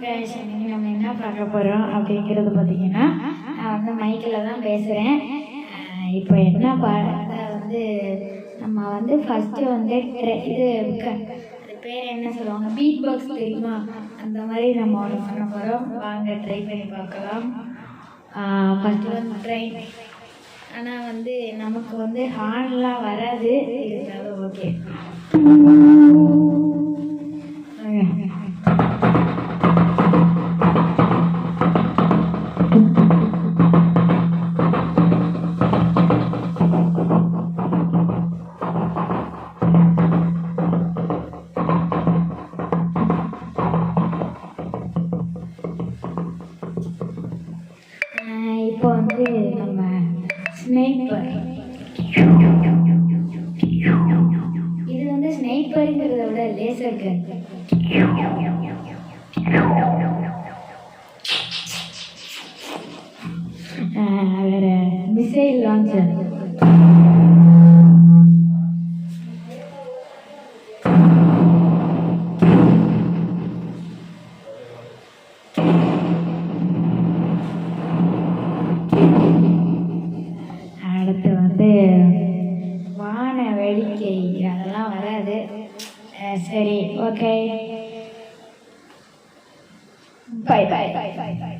இன்னைக்கு நம்ம என்ன பார்க்க போகிறோம் அப்படிங்கிறது பார்த்தீங்கன்னா, நான் வந்து மைக்கில் தான் பேசுகிறேன். இப்போ என்ன வந்து நம்ம வந்து ஃபஸ்ட்டு வந்து இது அது பேர் என்ன சொல்லுவாங்க, பீட் பாக்ஸ் தெரியுமா? அந்த மாதிரி நம்ம ஒன்று பண்ண போகிறோம். வாங்க ட்ரை பண்ணி பார்க்கலாம். ஃபஸ்ட்டு வந்து ட்ரெயின், ஆனால் வந்து நமக்கு வந்து ஹார்ன்லாம் வராது, இருந்தாலும் ஓகே. இப்போ வந்து நம்ம ஸ்னைப்பர், இது வந்து ஸ்னைப்பருங்கிறத விட லேசர் கன். வேற மிசைல் லான்ச்சர், அடுத்து வந்து வான வேடிக்கை, அதெல்லாம் வராது. சரி, okay, bye bye bye by.